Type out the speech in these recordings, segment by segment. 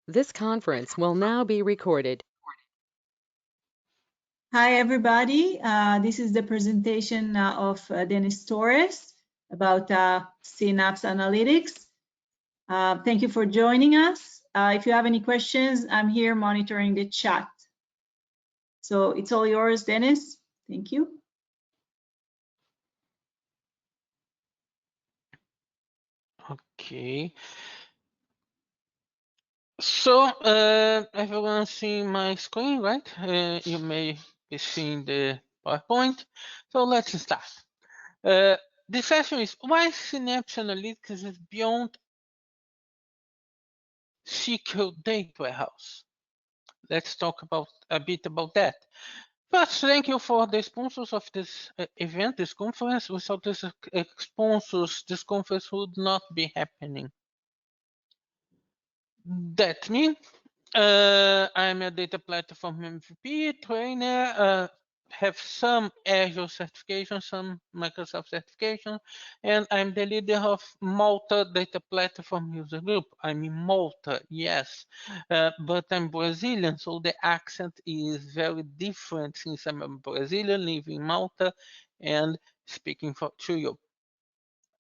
This conference will now be recorded. Hi, everybody. This is the presentation of Dennis Torres about Synapse Analytics. Thank you for joining us. If you have any questions, I'm here monitoring the chat. So it's all yours, Dennis. Thank you. Okay. So everyone seeing my screen, right? You may be seeing the PowerPoint. So let's start. This session is why Synapse Analytics is beyond SQL Data Warehouse. Let's talk a bit about that. First, thank you for the sponsors of this event, this conference. Without these sponsors, this conference would not be happening. That's me. I'm a data platform MVP trainer. Have some Azure certification, some Microsoft certification, and I'm the leader of Malta Data Platform User Group. I'm in Malta, yes, but I'm Brazilian, so the accent is very different since I'm a Brazilian living in Malta and speaking to you.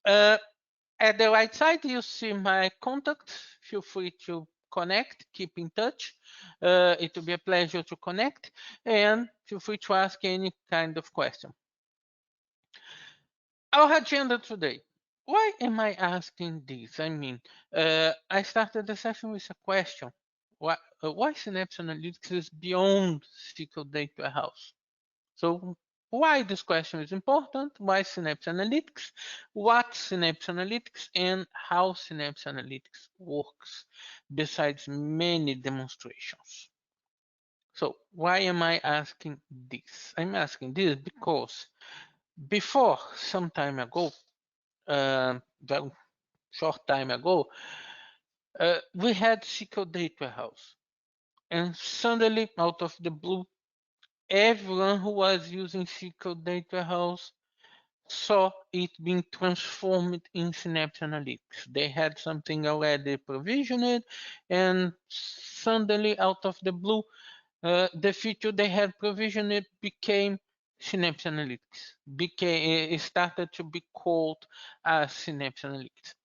At the right side, you see my contact. Feel free to connect, keep in touch. It will be a pleasure to connect, and feel free to ask any kind of question. Our agenda today. Why am I asking this? I mean, I started the session with a question. Why Synapse Analytics is beyond SQL Data Warehouse? So why this question is important, why Synapse Analytics, what Synapse Analytics, and how Synapse Analytics works, besides many demonstrations. So why am I asking this? I'm asking this because before, some time ago, very short time ago, we had SQL Data Warehouse. And suddenly, out of the blue, everyone who was using SQL Data Warehouse saw it being transformed in Synapse Analytics. They had something already provisioned, and suddenly, out of the blue, the feature they had provisioned became Synapse Analytics. It started to be called as Synapse Analytics.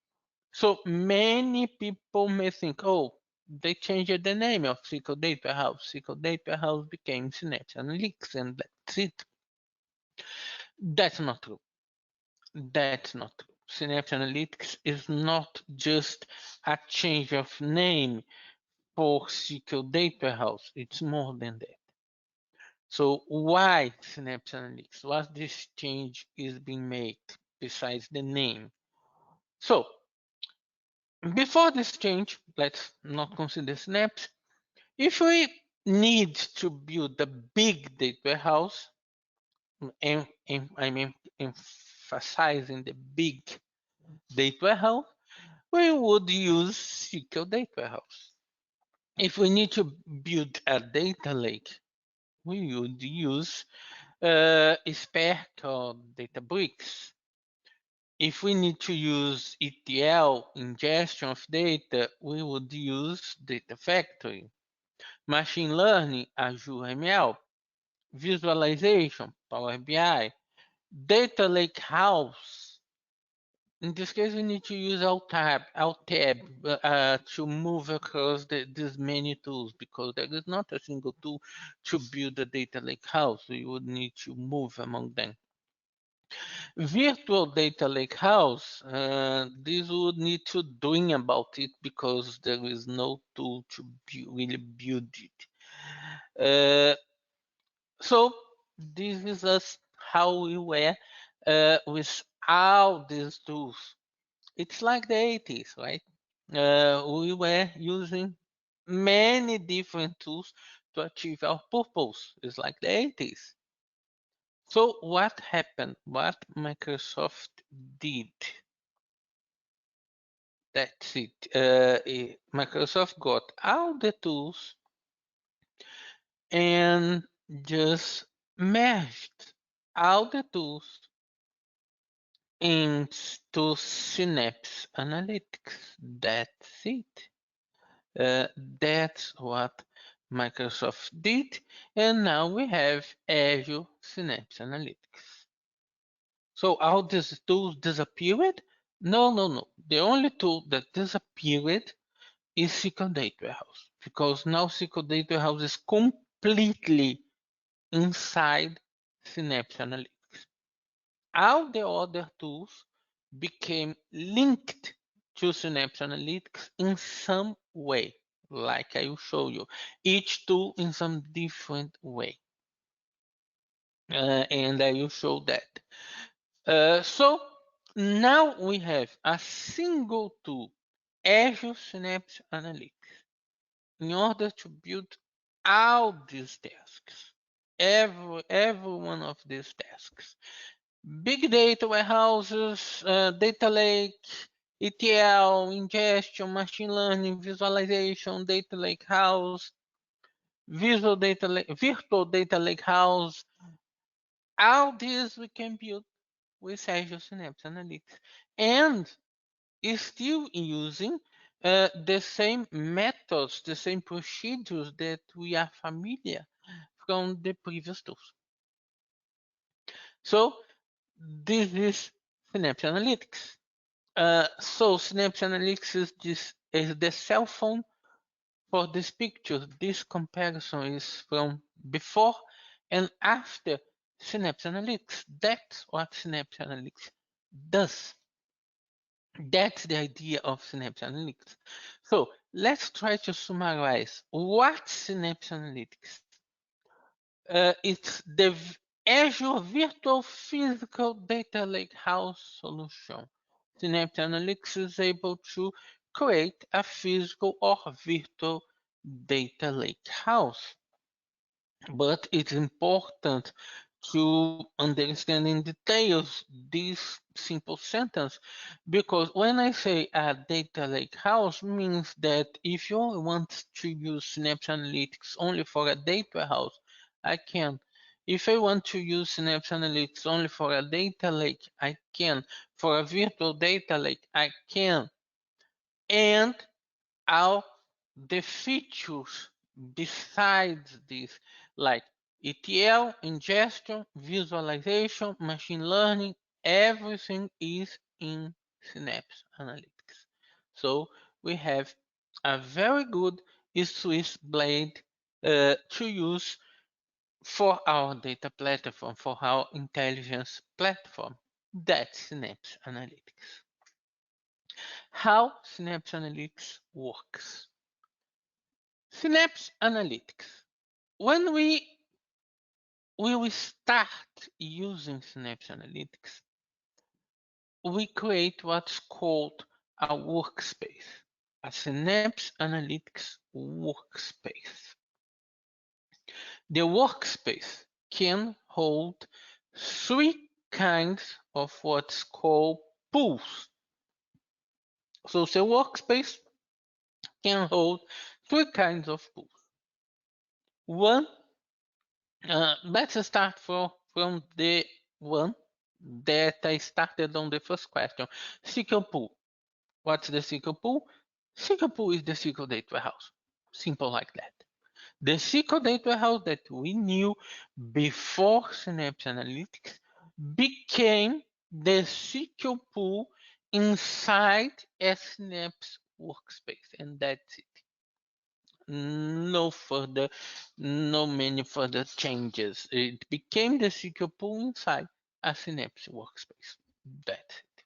So many people may think, oh, they changed the name of SQL Data Warehouse. SQL Data Warehouse became Synapse Analytics, and that's it. That's not true. That's not true. Synapse Analytics is not just a change of name for SQL Data Warehouse. It's more than that. So why Synapse Analytics? What this change is being made besides the name? So before this change, let's not consider Synapse. If we need to build a big data warehouse, and I'm emphasizing the big data warehouse, we would use SQL Data Warehouse. If we need to build a data lake, we would use Spark or Databricks. If we need to use ETL, ingestion of data, we would use Data Factory. Machine learning, Azure ML. Visualization, Power BI. Data Lake House. In this case, we need to use Alt-Tab to move across these many tools, because there is not a single tool to build a data lake house. We would need to move among them. Virtual data lake house, this would need to doing about it, because there is no tool to really build it. So this is us how we were with all these tools. It's like the 80s, right? We were using many different tools to achieve our purpose. It's like the 80s. So what happened? What Microsoft did? That's it. Microsoft got all the tools and just merged all the tools into Synapse Analytics. That's it. That's what Microsoft did, and now we have Azure Synapse Analytics. So all these tools disappeared? No. The only tool that disappeared is SQL Data Warehouse, because now SQL Data Warehouse is completely inside Synapse Analytics. All the other tools became linked to Synapse Analytics in some way, like I will show you, each tool in some different way. And I will show that. So now we have a single tool, Azure Synapse Analytics, in order to build all these tasks, every one of these tasks. Big data warehouses, data lake, ETL, ingestion, machine learning, visualization, data lake house, virtual data lake house. All these we can build with Azure Synapse Analytics, and is still using the same methods, the same procedures that we are familiar from the previous tools. So this is Synapse Analytics. So Synapse Analytics is the cell phone for this picture. This comparison is from before and after Synapse Analytics. That's what Synapse Analytics does. That's the idea of Synapse Analytics. So let's try to summarize what Synapse Analytics. It's the Azure Virtual Physical Data Lakehouse solution. Synapse Analytics is able to create a physical or virtual data lakehouse. But it's important to understand in details this simple sentence, because when I say a data lake house means that if you want to use Synapse Analytics only for a data house, I can. If I want to use Synapse Analytics only for a data lake, I can. For a virtual data lake, I can. And all the features besides this, like ETL, ingestion, visualization, machine learning, everything is in Synapse Analytics. So we have a very good Swiss blade to use for our data platform, for our intelligence platform. That's Synapse Analytics. How Synapse Analytics works. Synapse Analytics. When we will start using Synapse Analytics, we create what's called a workspace, a Synapse Analytics workspace. The workspace can hold three kinds of what's called pools. So the workspace can hold three kinds of pools. One, let's start from the one that I started on the first question. SQL pool. What's the SQL pool? SQL pool is the SQL data warehouse. Simple like that. The SQL data warehouse that we knew before Synapse Analytics became the SQL pool inside a Synapse workspace, and that's it. No many further changes. It became the SQL pool inside a Synapse workspace. That's it.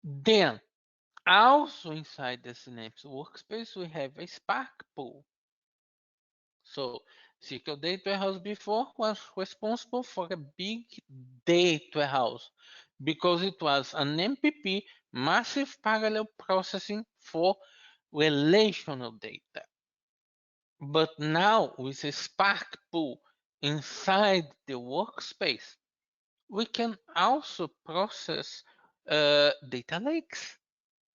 Then, also inside the Synapse workspace, we have a Spark pool. So, SQL Data Warehouse before was responsible for a big data warehouse because it was an MPP, massive parallel processing for relational data. But now with a Spark pool inside the workspace, we can also process data lakes.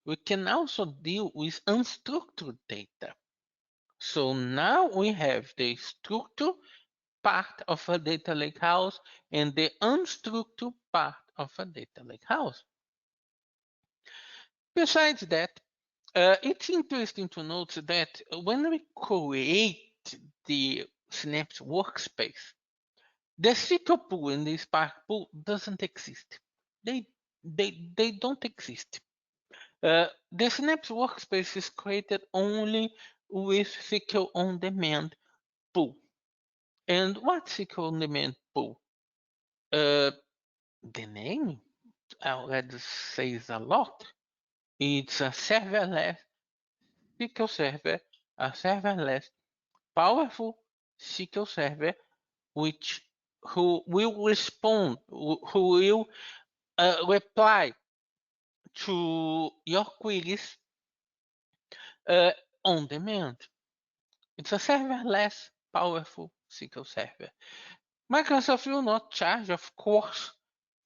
We can also deal with unstructured data. So now we have the structured part of a data lake house and the unstructured part of a data lake house. Besides that, It's interesting to note that when we create the Synapse Workspace, the SQL pool and the Spark pool doesn't exist. They don't exist. The Synapse Workspace is created only with SQL On Demand pool. And what SQL On Demand pool? The name already says a lot. It's a serverless SQL server, a serverless powerful SQL server who will respond, who will reply to your queries on demand. It's a serverless powerful SQL server. Microsoft will not charge, of course,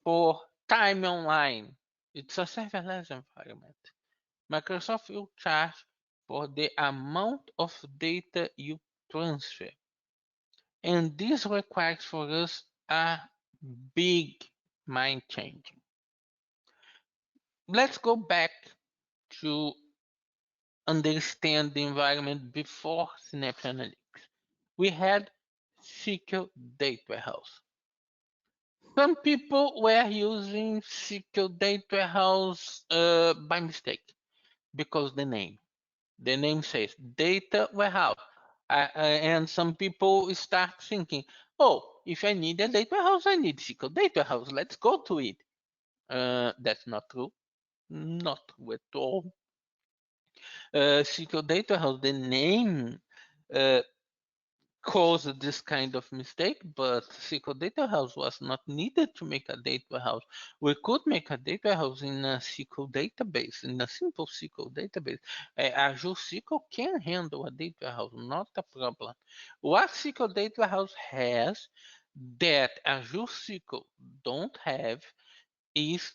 for time online. It's a serverless environment. Microsoft will charge for the amount of data you transfer. And this requires for us a big mind changing. Let's go back to understand the environment before Synapse Analytics. We had SQL Data Warehouse. Some people were using SQL Data Warehouse by mistake because the name says Data Warehouse. And some people start thinking, oh, if I need a data warehouse, I need SQL Data Warehouse. Let's go to it. That's not true. Not true at all. SQL Data Warehouse, the name caused this kind of mistake, but SQL Data Warehouse was not needed to make a data warehouse. We could make a data warehouse in a SQL database, in a simple SQL database. Azure SQL can handle a data warehouse, not a problem. What SQL Data Warehouse has that Azure SQL don't have is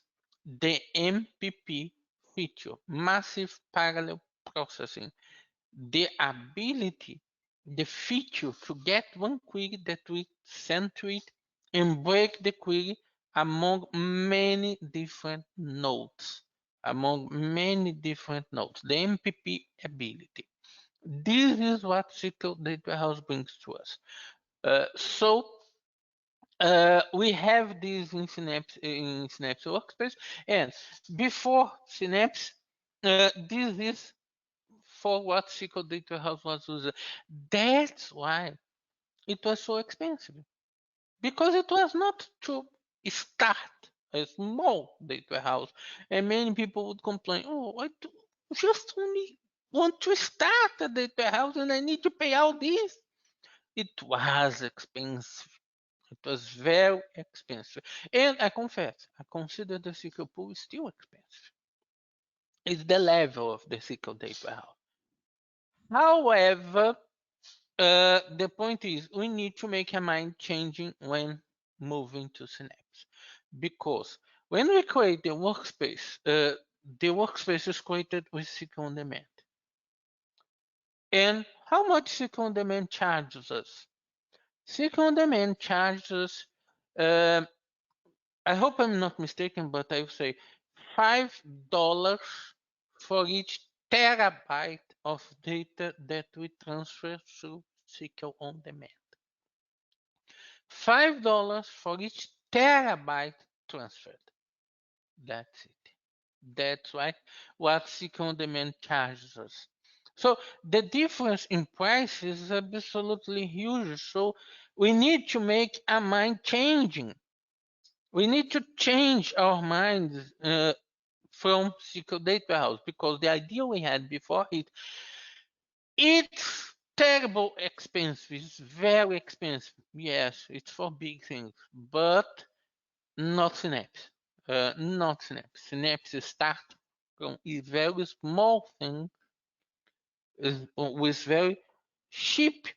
the MPP feature, massive parallel processing. The ability, the feature to get one query that we send to it and break the query among many different nodes, the MPP ability. This is what SQL Data Warehouse brings to us. We have this in Synapse Workspace, and before Synapse, this is for what SQL Data Warehouse was used. That's why it was so expensive, because it was not to start a small data warehouse, and many people would complain, oh, I just only want to start a data warehouse and I need to pay all this. It was expensive. It was very expensive. And I confess, I consider the SQL pool still expensive. It's the level of the SQL data warehouse. However, the point is we need to make a mind changing when moving to Synapse, because when we create the workspace is created with SQL on demand. And how much SQL on demand charges us? SQL on demand charges, I hope I'm not mistaken, but I will say $5 for each terabyte of data that we transfer through SQL on demand. $5 for each terabyte transferred. That's it. That's right. What SQL on demand charges us. So the difference in price is absolutely huge. So we need to make a mind changing. We need to change our minds from SQL Data Warehouse, because the idea we had before it's terrible expensive. It's very expensive. Yes, it's for big things, but not Synapse. Not Synapse. Synapse start from a very small thing with very cheap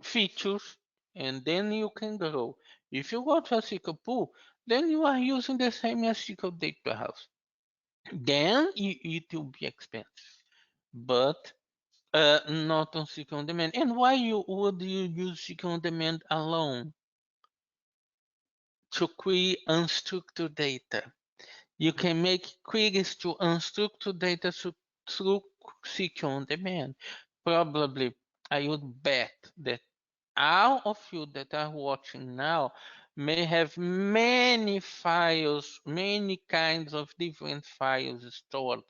features, and then you can grow. If you go to a SQL pool, then you are using the same as SQL Data Warehouse. Then it will be expensive, but not on SQL on demand. And why would you use SQL on demand alone? To query unstructured data. You can make queries to unstructured data through SQL on demand. Probably, I would bet that all of you that are watching now may have many files, many kinds of different files stored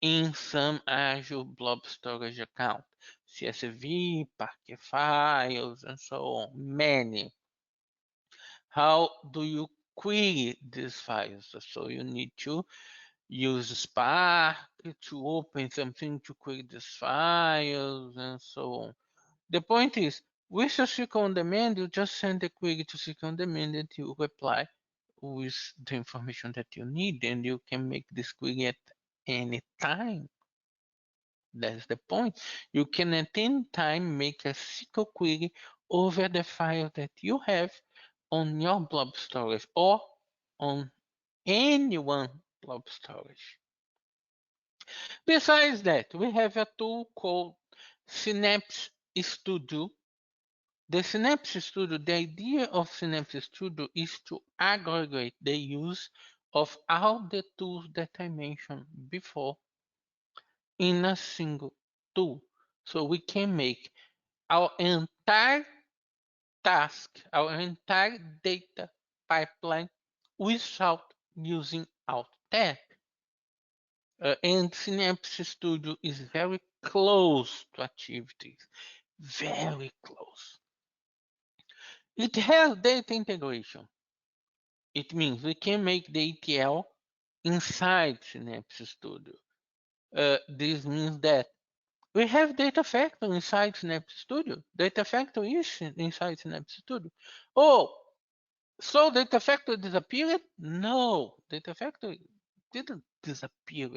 in some Azure Blob Storage account. CSV, Parquet files, and so on, many. How do you query these files? So you need to use Spark to open something to query these files and so on. The point is, with a SQL on demand, you just send the query to SQL on demand and you reply with the information that you need, and you can make this query at any time. That's the point. You can at any time make a SQL query over the file that you have on your blob storage or on anyone blob storage. Besides that, we have a tool called Synapse Studio. The Synapse Studio, the idea of Synapse Studio is to aggregate the use of all the tools that I mentioned before in a single tool. So we can make our entire task, our entire data pipeline without using alt tab. And Synapse Studio is very close to achieve this, very close. It has data integration. It means we can make the ETL inside Synapse Studio. This means that we have Data Factory inside Synapse Studio. Data Factory is inside Synapse Studio. Oh, so Data Factory disappeared? No, Data Factory didn't disappear.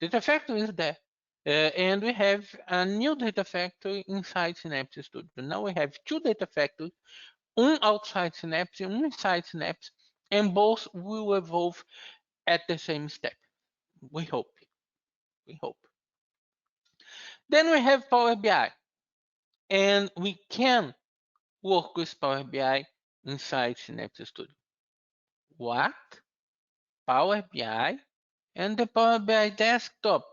Data Factory is there. And we have a new Data Factory inside Synapse Studio. Now we have two Data Factories, one outside Synapse and one inside Synapse, and both will evolve at the same step. We hope. We hope. Then we have Power BI, and we can work with Power BI inside Synapse Studio. What? Power BI and the Power BI desktop.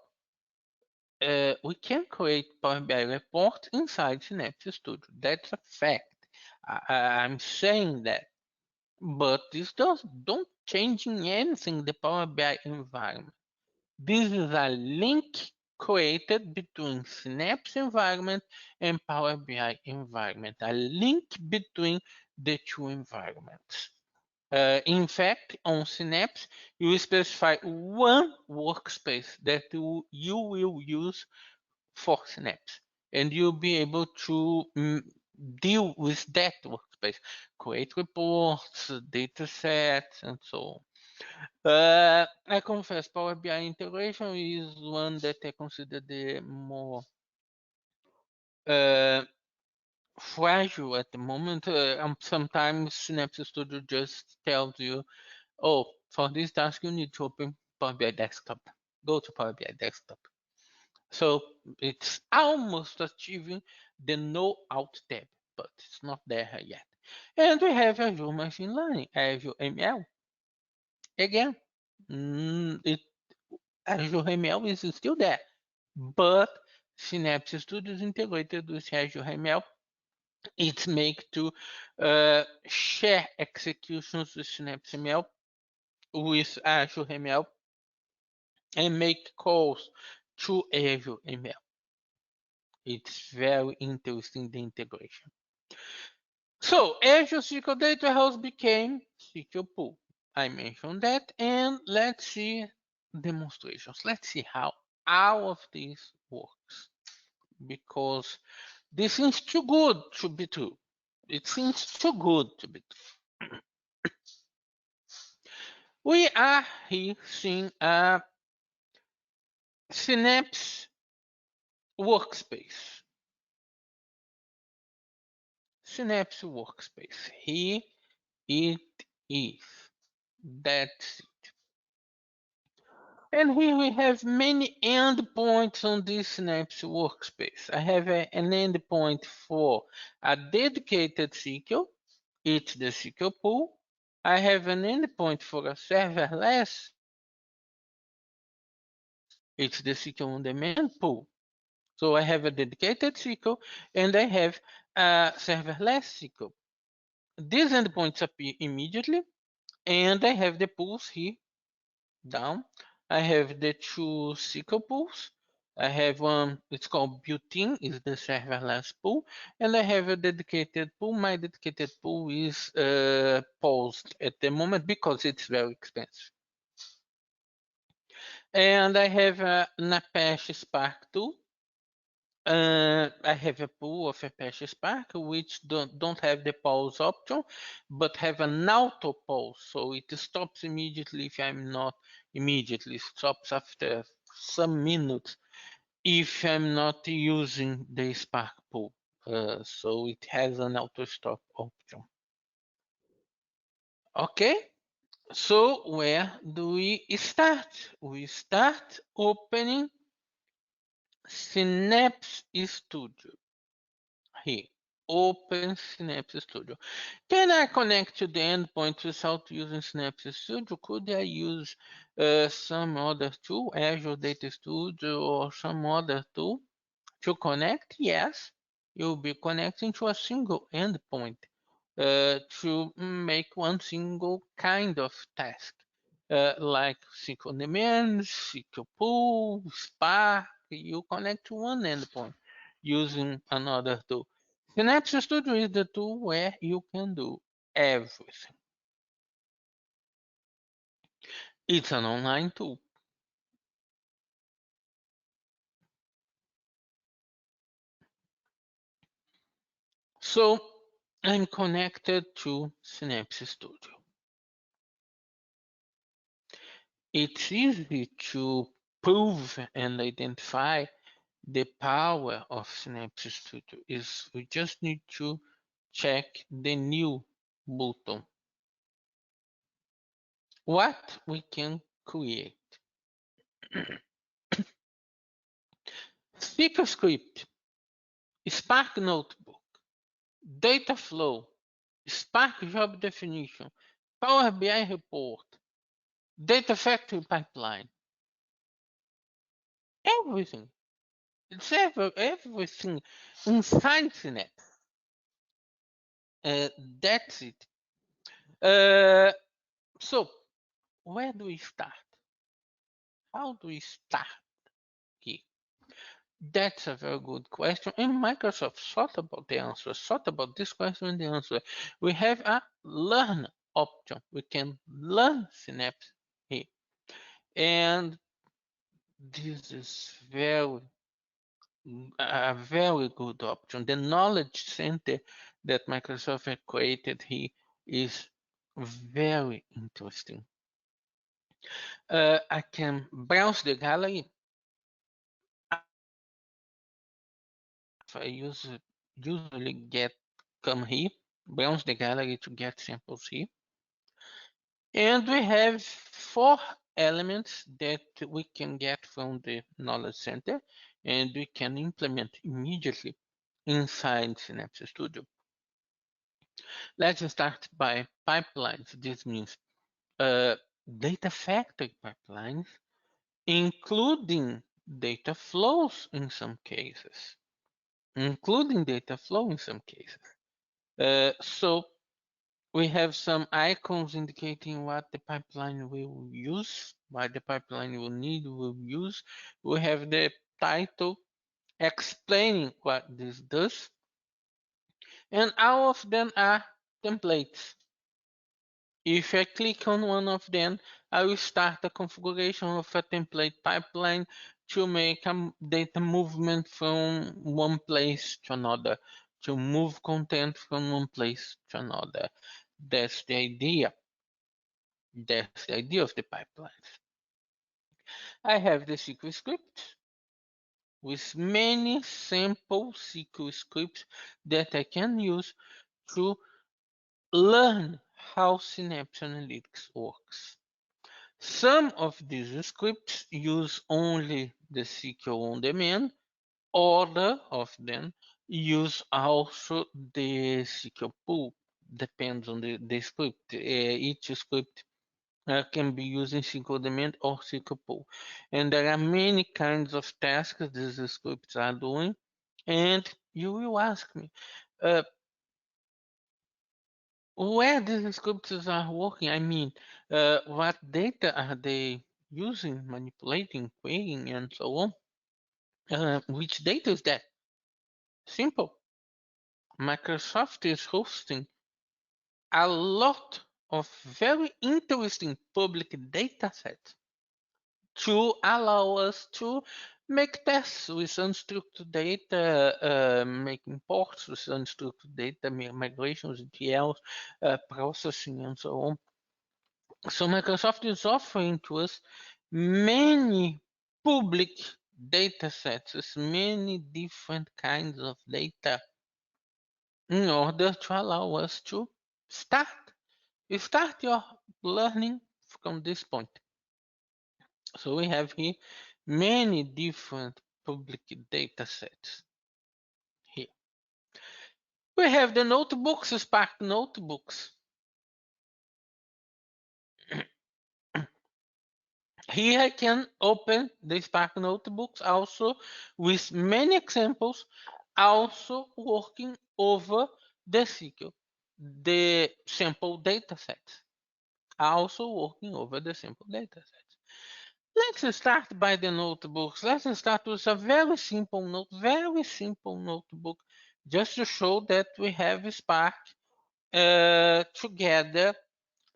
We can create Power BI reports inside Synapse Studio. That's a fact. I'm saying that. But this don't change anything in the Power BI environment. This is a link created between Synapse environment and Power BI environment, a link between the two environments. In fact, on Synapse, you will specify one workspace that you will use for Synapse, and you'll be able to deal with that workspace, create reports, data sets, and so on. I confess, Power BI integration is one that I consider the more fragile at the moment. Sometimes Synapse Studio just tells you, oh, for this task, you need to open Power BI Desktop. Go to Power BI Desktop. So it's almost achieving the no alt tab, but it's not there yet. And we have Azure Machine Learning, Azure ML. Again, Azure ML is still there, but Synapse Studio is integrated with Azure ML. It's made to share executions with Synapse ML with Azure ML and make calls to Azure ML. It's very interesting, the integration. So Azure SQL Data House became SQL Pool. I mentioned that, and let's see demonstrations. Let's see how all of this works, because this seems too good to be true. It seems too good to be true. We are here seeing a Synapse Workspace. Synapse Workspace. Here it is. That's it. And here we have many endpoints on this Synapse Workspace. I have an endpoint for a dedicated SQL. It's the SQL pool. I have an endpoint for a serverless It's the SQL on-demand pool. So I have a dedicated SQL and I have a serverless SQL. These endpoints appear immediately, and I have the pools here down. I have the two SQL pools. I have one, it's called built-in, is the serverless pool, and I have a dedicated pool. My dedicated pool is paused at the moment because it's very expensive. And I have an Apache Spark tool. I have a pool of Apache Spark which don't have the pause option, but have an auto pause, so it stops immediately if I'm not immediately, stops after some minutes if I'm not using the Spark pool. So it has an auto stop option. Okay, so where do we start? We start opening Synapse Studio. Here, open Synapse Studio. Can I connect to the endpoint without using Synapse Studio? Could I use some other tool, Azure Data Studio or some other tool to connect? Yes, you'll be connecting to a single endpoint to make one single kind of task, like SQL on-demand, SQL pool, Spark. You connect to one endpoint using another tool. Synapse Studio is the tool where you can do everything. It's an online tool. So I'm connected to Synapse Studio. It's easy to prove and identify the power of Synapse Studio. Is we just need to check the new button. What we can create. SQL script, Spark notebook, data flow, Spark job definition, Power BI report, data factory pipeline. Everything. It's everything inside Synapse. That's it. So where do we start? How do we start here? That's a very good question. And Microsoft thought about the answer, thought about this question and the answer. We have a learn option. We can learn Synapse here. And this is a very good option. The knowledge center that Microsoft had created here is very interesting. I can browse the gallery. I usually come here, browse the gallery to get samples here. And we have 4 elements that we can get from the Knowledge Center, and we can implement immediately inside Synapse Studio. Let's start by pipelines. This means data factory pipelines, including data flows in some cases. So we have some icons indicating what the pipeline will use, what the pipeline will use. We have the title explaining what this does. And all of them are templates. If I click on one of them, I will start the configuration of a template pipeline to make a data movement from one place to another, to move content from one place to another. That's the idea. That's the idea of the pipelines. I have the SQL script with many simple SQL scripts that I can use to learn how Synapse Analytics works. Some of these scripts use only the SQL on-demand. Other of them use also the SQL pool. Depends on the script. Each script can be used in SQL Demand or SQL Pool. And there are many kinds of tasks these scripts are doing. And you will ask me, where these scripts are working? I mean, what data are they using, manipulating, querying, and so on? Which data is that? Simple. Microsoft is hosting a lot of very interesting public data sets to allow us to make tests with unstructured data, make imports with unstructured data, migrations, ETLs, processing, and so on. So Microsoft is offering to us many public data sets with many different kinds of data in order to allow us to start your learning from this point. So we have here many different public data sets here. We have the notebooks, Spark notebooks. Here I can open the Spark notebooks also with many examples, also working over the SQL, the sample data sets, also working over the sample data sets. Let's start by the notebooks. Let's start with a very simple notebook, just to show that we have Spark together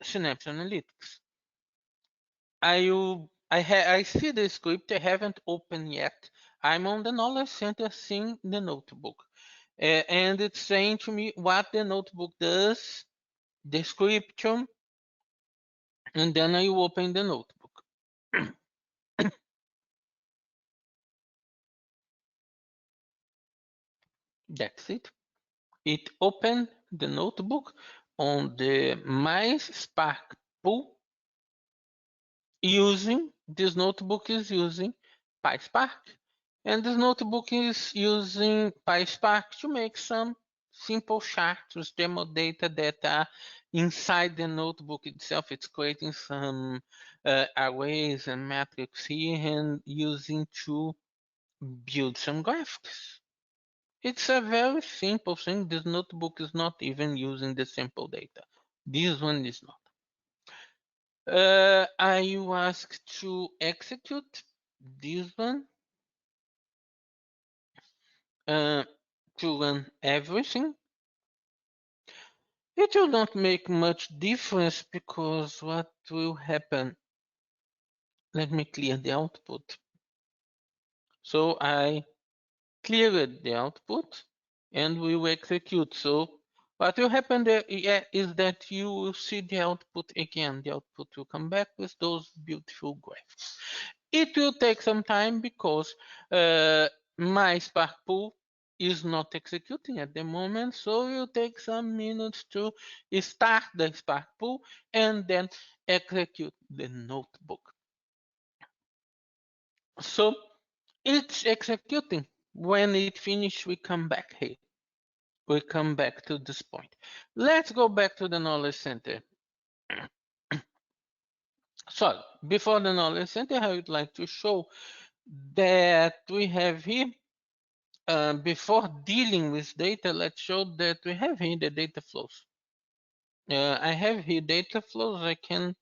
Synapse Analytics. I see the script. I haven't opened yet. I'm on the Knowledge Center seeing the notebook. And it's saying to me what the notebook does, description, and then I open the notebook. That's it. It opened the notebook on the My Spark pool. This notebook is using PySpark, and this notebook is using PySpark to make some simple charts with demo data that are inside the notebook itself. It's creating some arrays and metrics here and using to build some graphics. It's a very simple thing. This notebook is not even using the sample data. This one is not. Are you asked to execute this one to run everything? It will not make much difference because what will happen? Let me clear the output. So I cleared the output and we will execute. So what will happen there is that you will see the output again. The output will come back with those beautiful graphs. It will take some time because my Spark pool is not executing at the moment. So it will take some minutes to start the Spark pool and then execute the notebook. So it's executing. When it finishes, we come back here. We come back to this point. Let's go back to the Knowledge Center. So before the Knowledge Center, I would like to show that we have here, before dealing with data, let's show that we have here the data flows. I have here data flows. I can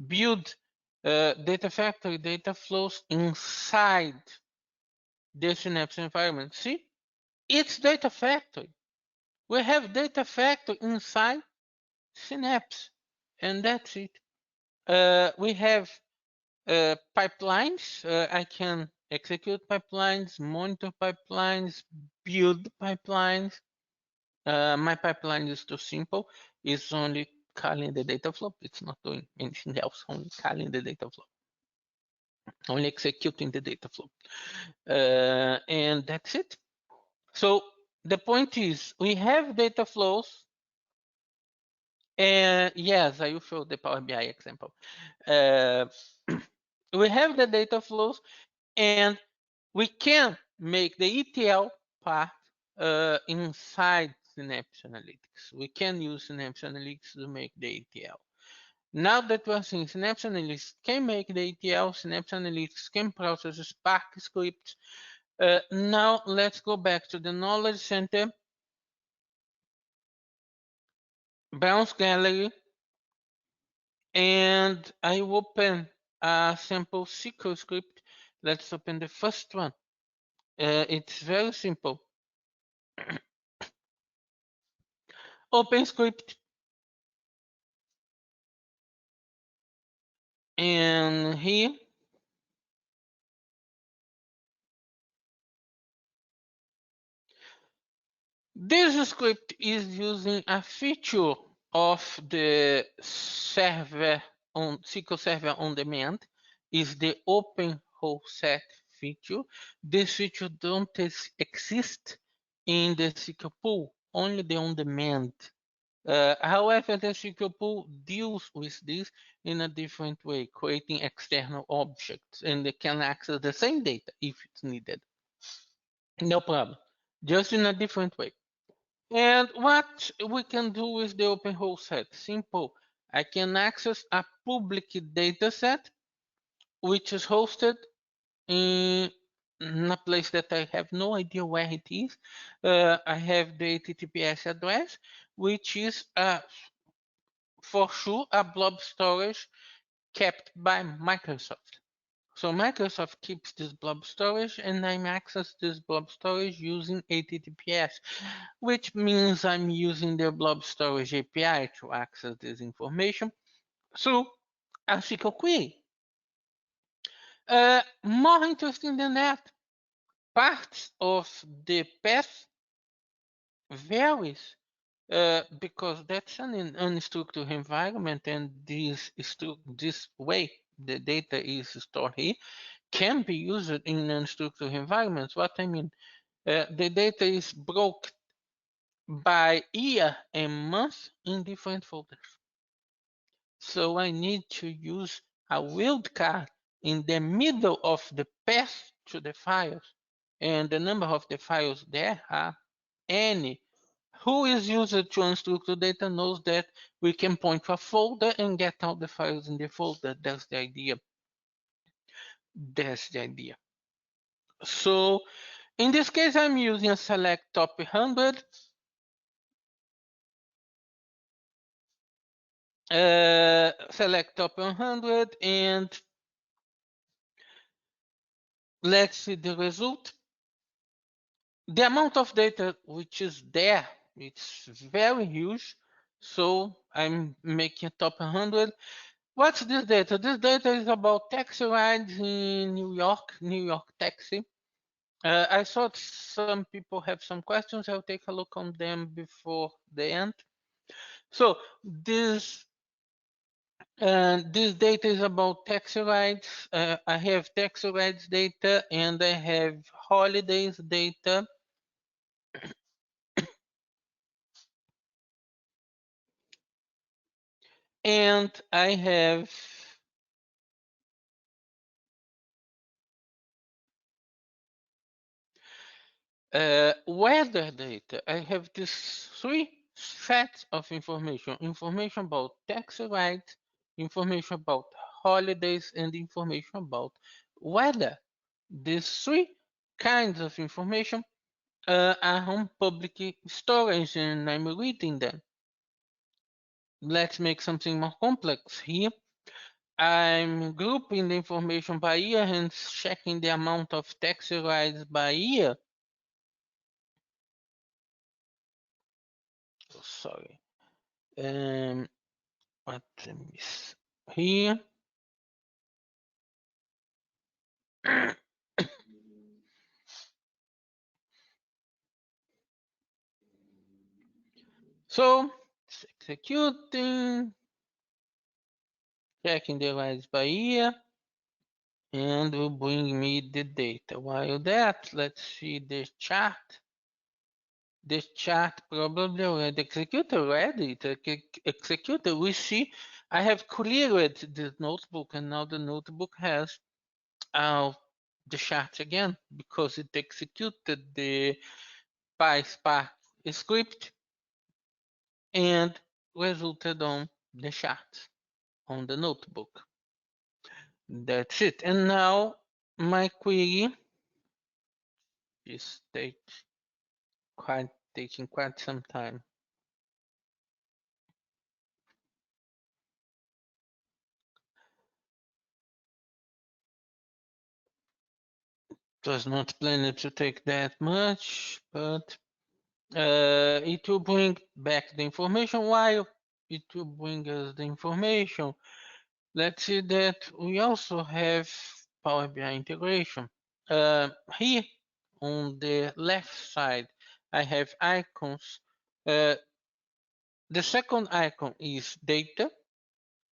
build data factory data flows inside the Synapse environment. See, it's data factory. We have data factory inside Synapse, and that's it. We have pipelines. I can execute pipelines, monitor pipelines, build pipelines. My pipeline is too simple. It's only calling the data flow. It's not doing anything else, only calling the data flow, only executing the data flow. And that's it. So the point is, we have data flows. And yes, I will show the Power BI example. We have the data flows, and we can make the ETL part inside Synapse Analytics. We can use Synapse Analytics to make the ETL. Now that we're seeing Synapse Analytics can make the ETL, Synapse Analytics can process Spark scripts. Now let's go back to the Knowledge Center, browse gallery, and I open a sample SQL script. Let's open the first one. It's very simple. Open script. And here, this script is using a feature of the server on SQL Server on Demand, is the open whole set feature. This feature don't exist in the SQL pool, only the on demand. However, the SQL pool deals with this in a different way, creating external objects, and they can access the same data if it's needed. No problem, just in a different way. And what we can do with the open whole set? Simple. I can access a public data set which is hosted in a place that I have no idea where it is. I have the HTTPS address, which is for sure a blob storage kept by Microsoft. So Microsoft keeps this blob storage, and I access this blob storage using HTTPS, which means I'm using the blob storage API to access this information through a SQL query. More interesting than that, parts of the path varies because that's an unstructured environment, and this way the data is stored here can be used in unstructured environments. What I mean, the data is broken by year and month in different folders. So I need to use a wildcard in the middle of the path to the files. And the number of the files there are any. Who is used to unstructured data knows that we can point to a folder and get all the files in the folder. That's the idea. That's the idea. So in this case, I'm using a select top 100. Select top 100 and let's see the result. The amount of data which is there, it's very huge. So I'm making top 100. What's this data? This data is about taxi rides in New York taxi. I thought some people have some questions. I'll take a look on them before the end. So this data is about taxi rides. I have taxi rides data and I have holidays data. And I have weather data. I have these three sets of information. Information about taxi rides, information about holidays, and information about weather. These three kinds of information are on public storage, and I'm reading them. Let's make something more complex here. I'm grouping the information by year and checking the amount of taxi rides by year. Oh, sorry. What miss here? So it's executing, checking the rides by year, and will bring me the data. While that, let's see the chart. The chart probably already executed already. It executed. We see I have cleared this notebook, and now the notebook has the chart again because it executed the PySpark script and resulted on the chart. on the notebook. That's it. And now my query is taking quite some time. Was not planned to take that much, but it will bring back the information. While it will bring us the information, let's see that we also have Power BI integration. Here on the left side, I have icons. The second icon is data,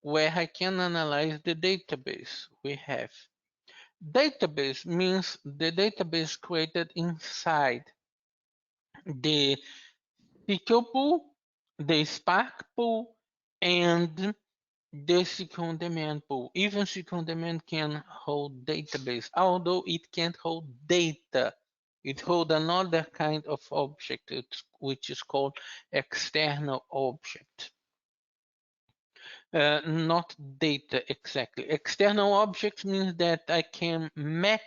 where I can analyze the database we have. Database means the database created inside the SQL pool, the Spark pool, and the SQL on demand pool. Even SQL on demand can hold database, although it can't hold data. It holds another kind of object, which is called external object. Not data exactly. External objects means that I can map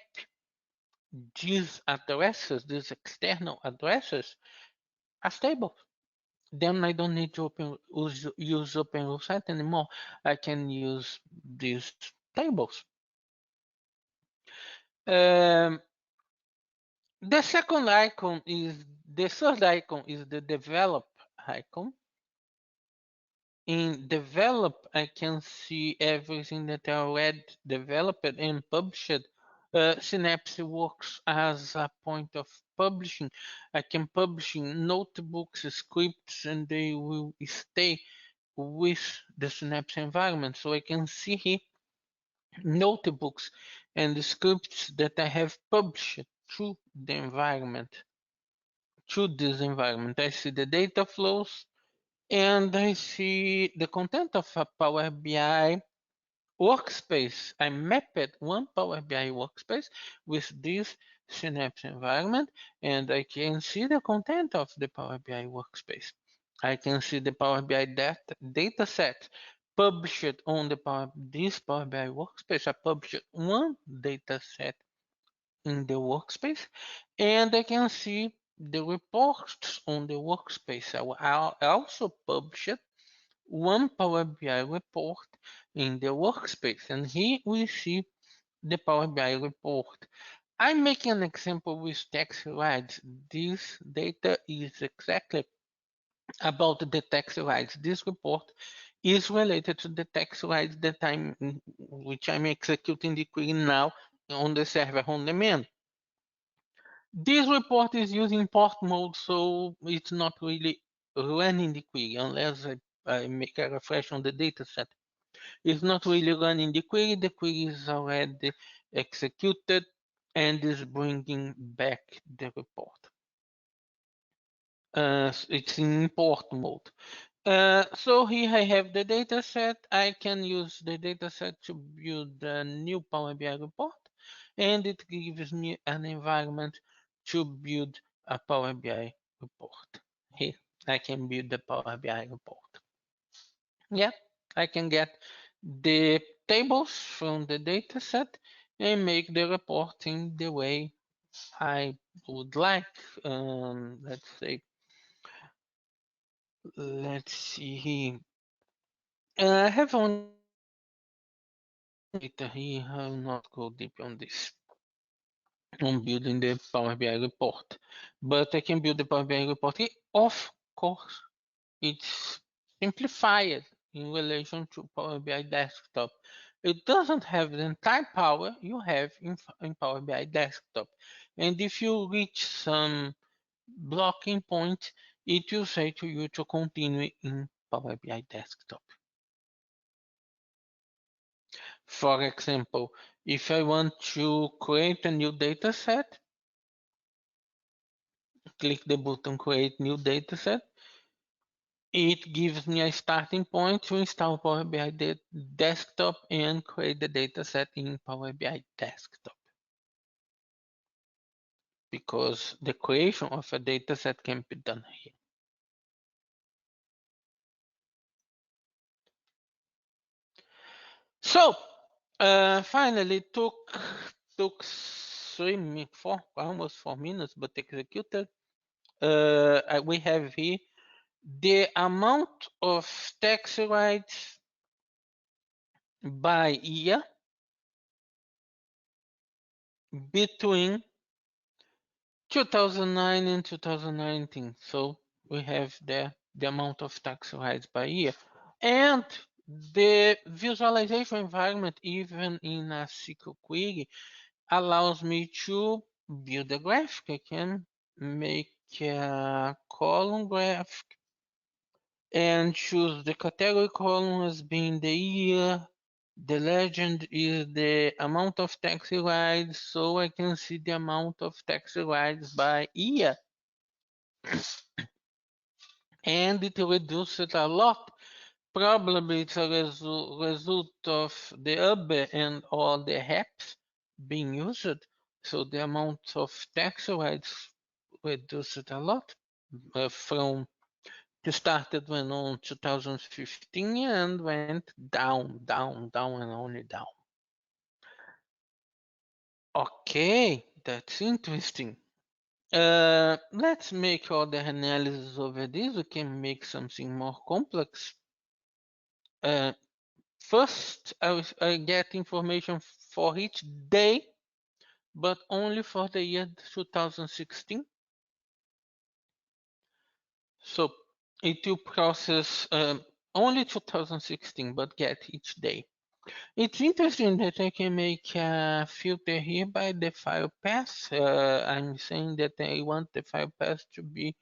these addresses, these external addresses, as tables. Then I don't need to use OpenRuleSite anymore. I can use these tables. The third icon is the develop icon. In develop, I can see everything that I already developed and published. Synapse works as a point of publishing. I can publish in notebooks, scripts, and they will stay with the Synapse environment. So I can see here notebooks and the scripts that I have published through the environment, through this environment. I see the data flows, and I see the content of a Power BI workspace. I mapped one Power BI workspace with this Synapse environment, and I can see the content of the Power BI workspace. I can see the Power BI data set published on this Power BI workspace. I published one data set in the workspace, and I can see the reports on the workspace. I also published one Power BI report in the workspace, and here we see the Power BI report. I'm making an example with tax rights. This data is exactly about the tax rights. This report is related to the tax rights that which I'm executing the query now on the server on demand. This report is using port mode, so it's not really running the query unless I make a refresh on the dataset. It's not really running the query is already executed and is bringing back the report. It's in import mode. So here I have the dataset. I can use the dataset to build a new Power BI report, and it gives me an environment to build a Power BI report. Here I can build the Power BI report. Yeah, I can get the tables from the dataset and make the reporting the way I would like. Let's see here. I have only data here. I will not go deep on this. On building the Power BI report, but I can build the Power BI report here. Of course, it's simplified in relation to Power BI Desktop. It doesn't have the entire power you have in Power BI Desktop. And if you reach some blocking point, it will say to you to continue in Power BI Desktop. For example, if I want to create a new data set, click the button Create New Dataset. It gives me a starting point to install Power BI Desktop and create the dataset in Power BI Desktop. Because the creation of a dataset can be done here. So finally took almost 4 minutes, but executed. We have here the amount of tax rights by year between 2009 and 2019. So we have the amount of tax rights by year. And the visualization environment, even in a SQL query, allows me to build a graphic. I can make a column graphic and choose the category column as being the year. The legend is the amount of taxi rides, so I can see the amount of taxi rides by year. And it reduces a lot. Probably it's a result of the UB and all the apps being used. So the amount of taxi rides reduced a lot from it started when on 2015 and went down, down, down, and only down. Okay, that's interesting. Let's make all the analysis over this. We can make something more complex. First, I get information for each day, but only for the year 2016. So it will process only 2016, but get each day. It's interesting that I can make a filter here by the file path. I'm saying that I want the file path to be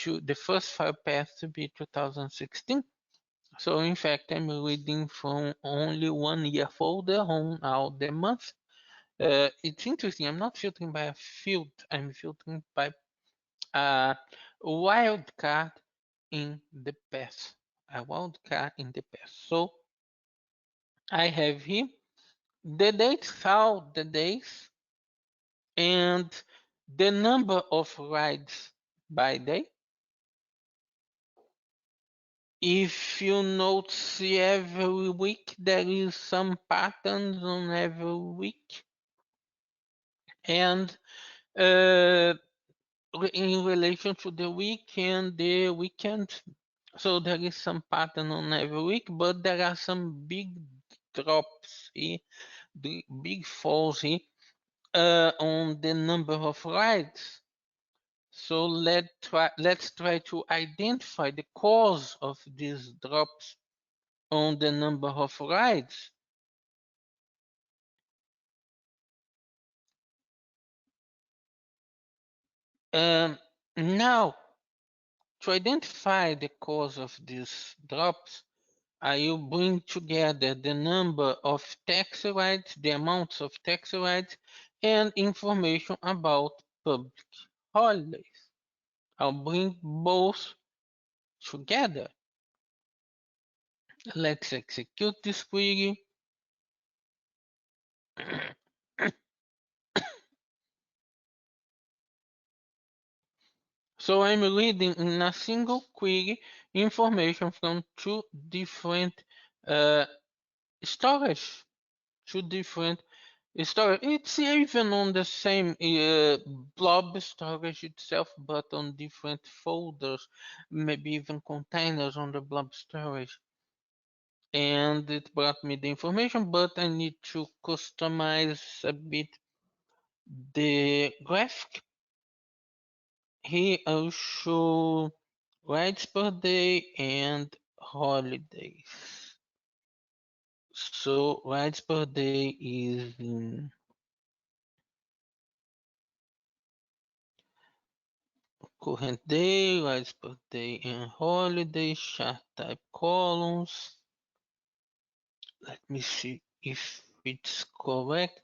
the first file path to be 2016. So in fact, I'm reading from only 1 year folder on all the months. It's interesting. I'm not filtering by a field. I'm filtering by a wildcard in the path. A wildcard in the path. So I have here the dates, all the days, and the number of rides by day. If you notice every week, there is some patterns on every week. And in relation to the week and the weekend, so there is some pattern on every week, but there are some big drops here, the big falls here on the number of rides. So let's try to identify the cause of these drops on the number of rides. Now, to identify the cause of these drops, I will bring together the number of taxi rides, the amounts of taxi rides, and information about public holidays. I'll bring both together. Let's execute this query. So I'm reading in a single query information from two different storage. Two different storage. It's even on the same blob storage itself, but on different folders, maybe even containers on the blob storage. And it brought me the information, but I need to customize a bit the graphic. Here I'll show rides per day and holidays. So rides per day is in current day, rides per day and holiday, chart type columns. Let me see if it's correct.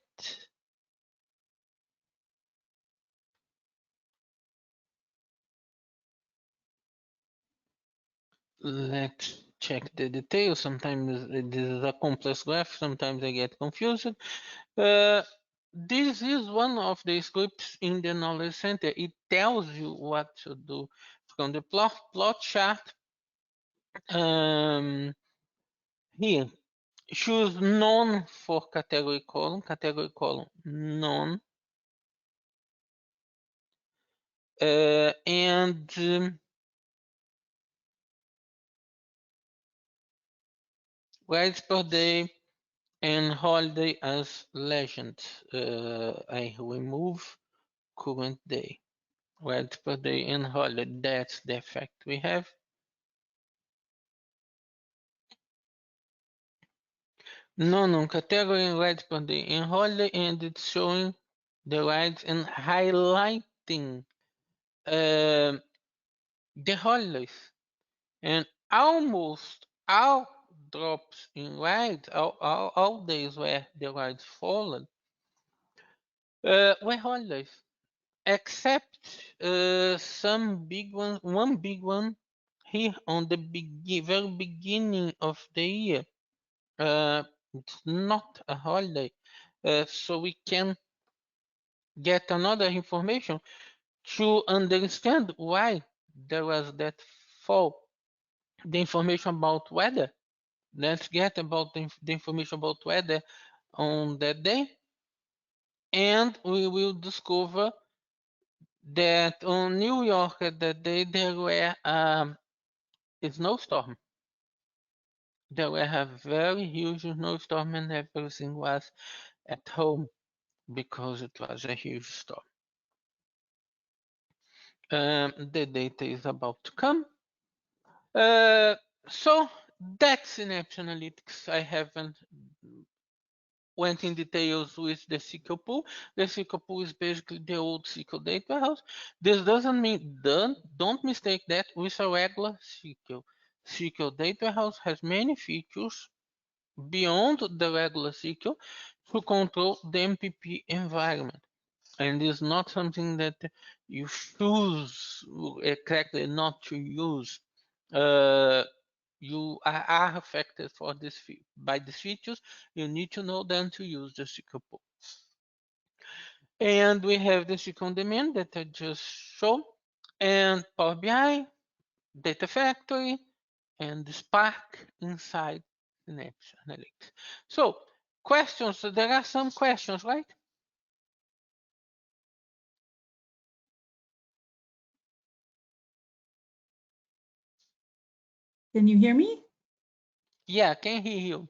Let's check the details. Sometimes this is a complex graph. Sometimes I get confused. This is one of the scripts in the Knowledge Center. It tells you what to do from the plot chart. Here, choose none for category column, none. And rides per day and holiday as legend. I remove current day. Rides per day and holiday, that's the effect we have. No category and rides per day and holiday, and it's showing the rides and highlighting the holidays. And almost all drops in rides, all days where the rides fallen, were holidays, except some big ones. One big one here on the very beginning of the year. It's not a holiday, so we can get another information to understand why there was that fall. The information about weather. Let's get about the information about weather on that day, and we will discover that on New York that day there were a snowstorm. There were a very huge snowstorm, and everything was at home because it was a huge storm. The data is about to come. So that's Synapse Analytics. I haven't went in details with the SQL pool. The SQL pool is basically the old SQL data warehouse. This doesn't mean, don't mistake that with a regular SQL. SQL data warehouse has many features beyond the regular SQL to control the MPP environment. And it's not something that you choose exactly not to use. You are affected for this by these features. You need to know them to use the SQL pool. And we have the SQL on demand that I just showed, and Power BI, Data Factory, and the Spark inside Synapse Analytics. So questions, there are some questions, right? Can you hear me? Yeah, can hear you.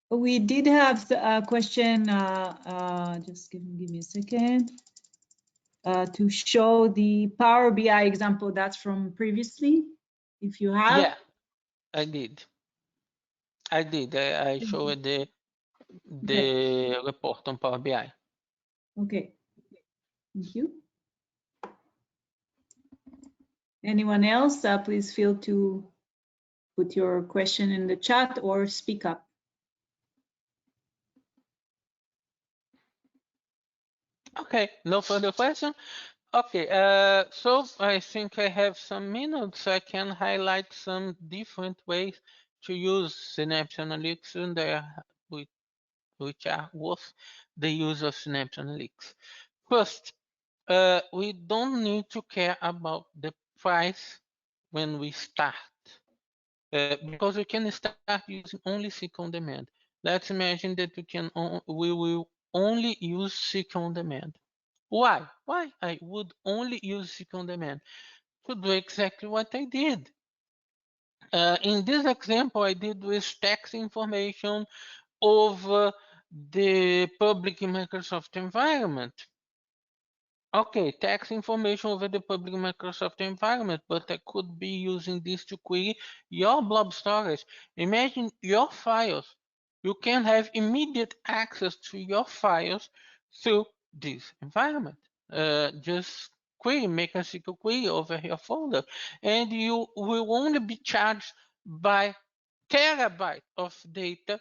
We did have a question, just give me a second, to show the Power BI example that's from previously, if you have. Yeah, I did. I showed the report on Power BI. Okay, thank you. Anyone else, please feel to put your question in the chat or speak up. Okay, no further question. Okay, so I think I have some minutes. I can highlight some different ways to use Synapse Analytics and which are worth the use of Synapse Analytics. First, we don't need to care about the price when we start, because we can start using only SQL on demand. Let's imagine that we will only use SQL on demand. Why? Why I would only use SQL on demand? To do exactly what I did. In this example, I did with tax information over the public Microsoft environment. Okay, tax information over the public Microsoft environment, but I could be using this to query your blob storage. Imagine your files. You can have immediate access to your files through this environment. Just query, make a SQL query over your folder, and you will only be charged by terabyte of data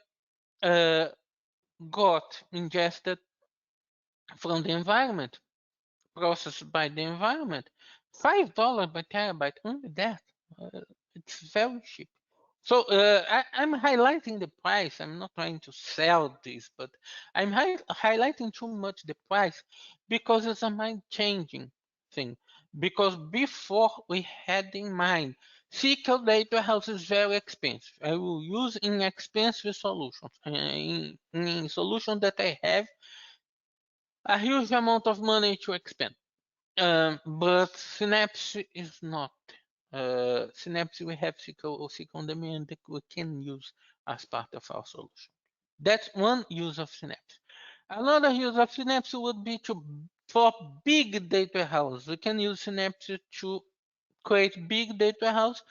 got ingested from the environment, processed by the environment. $5 per terabyte, only that. It's very cheap. So I'm highlighting the price. I'm not trying to sell this, but I'm highlighting too much the price because it's a mind-changing thing. Because before we had in mind SQL data warehouse is very expensive. I will use inexpensive solutions. In solutions that I have a huge amount of money to expend. But Synapse is not. Synapse, we have SQL on demand that we can use as part of our solution. That's one use of Synapse. Another use of Synapse would be for big data warehouse. We can use Synapse to create big data warehouse.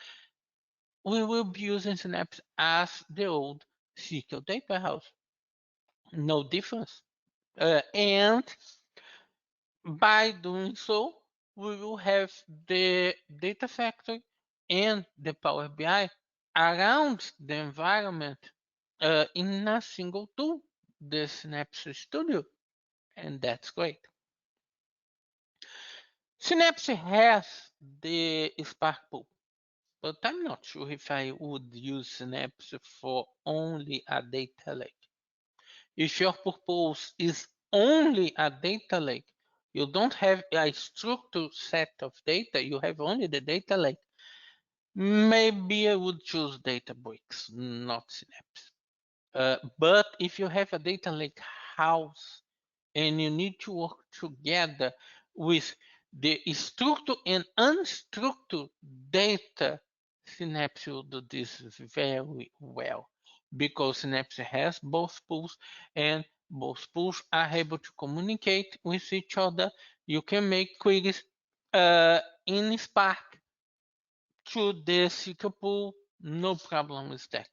We will be using Synapse as the old SQL data warehouse. No difference. And by doing so, we will have the data factory and the Power BI around the environment in a single tool, the Synapse Studio, and that's great. Synapse has the Spark Pool, but I'm not sure if I would use Synapse for only a data lake. If your purpose is only a data lake, you don't have a structured set of data, you have only the data lake, maybe I would choose Databricks, not Synapse. But if you have a data lake house and you need to work together with the structured and unstructured data, Synapse will do this very well because Synapse has both pools and both pools are able to communicate with each other. You can make queries in Spark to the SQL pool, no problem with that.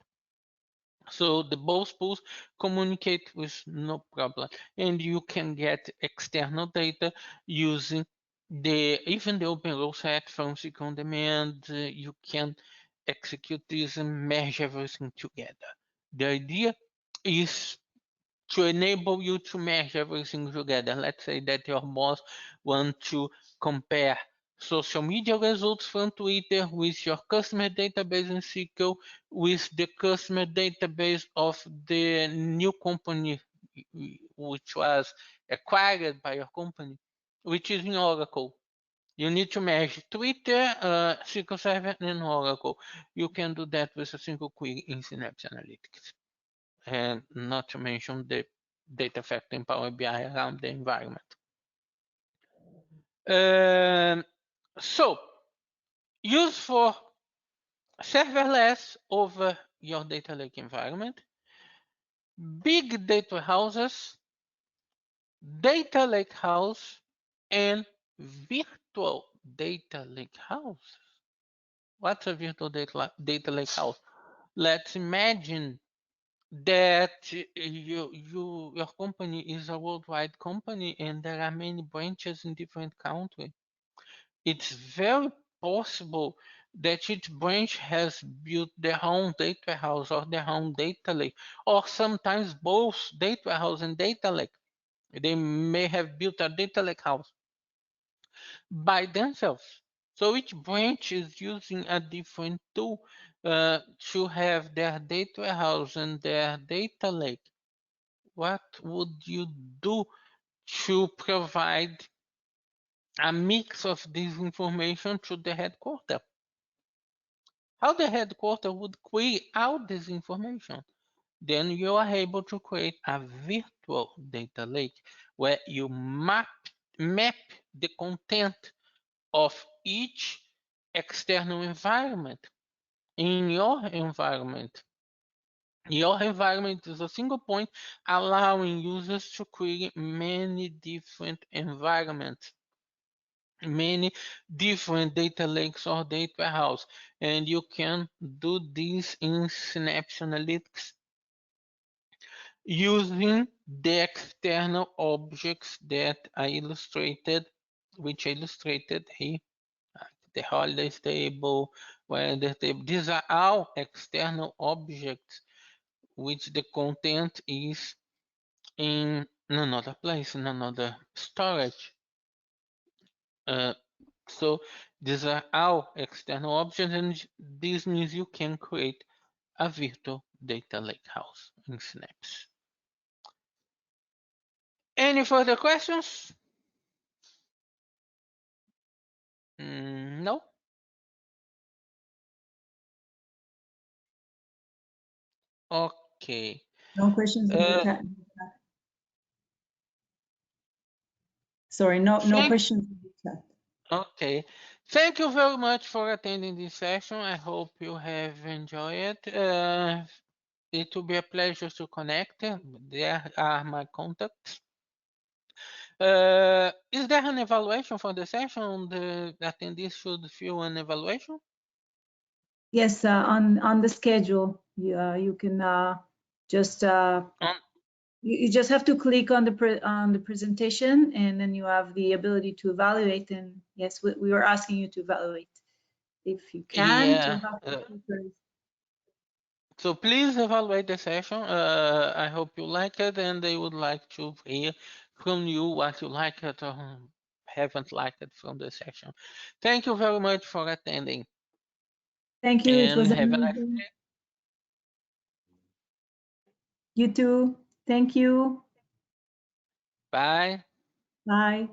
So the both pools communicate with no problem, and you can get external data using even the open rule set from SQL on demand. You can execute this and merge everything together. The idea is to enable you to merge everything together. Let's say that your boss wants to compare social media results from Twitter with your customer database in SQL with the customer database of the new company which was acquired by your company, which is in Oracle. You need to merge Twitter, SQL Server, and Oracle. You can do that with a single query in Synapse Analytics. And not to mention the data factory in Power BI around the environment. So, use for serverless over your data lake environment, big data houses, data lake house, and virtual data lake house. What's a virtual data lake house? Let's imagine that your company is a worldwide company and there are many branches in different countries. It's very possible that each branch has built their own data warehouse or their own data lake, or sometimes both data warehouse and data lake. They may have built a data lake house by themselves. So each branch is using a different tool to have their data warehouse and their data lake. What would you do to provide a mix of this information to the headquarters? How the headquarters would query out this information? Then you are able to create a virtual data lake where you map the content of each external environment in your environment. Your environment is a single point allowing users to query many different environments, many different data lakes or data warehouse, and you can do this in Synapse Analytics using the external objects that I illustrated, which I illustrated here. The holidays table, weather table. These are all external objects which the content is in another place, in another storage. So these are all external objects, and this means you can create a virtual data lakehouse in Synapse. Any further questions? No? Okay. No questions in the chat. Sorry, no questions in the chat. Okay. Thank you very much for attending this session. I hope you have enjoyed it. It will be a pleasure to connect. There are my contacts. Is there an evaluation for the session? The attendees should fill an evaluation? Yes, on the schedule, you can just you just have to click on the presentation, and then you have the ability to evaluate. And yes, we were asking you to evaluate if you can. Yeah. So please evaluate the session. I hope you like it, and they would like to hear from you what you like it or haven't liked it from the session. Thank you very much for attending. Thank you. It And was have a nice amazing. day. You too. Thank you. Bye. Bye.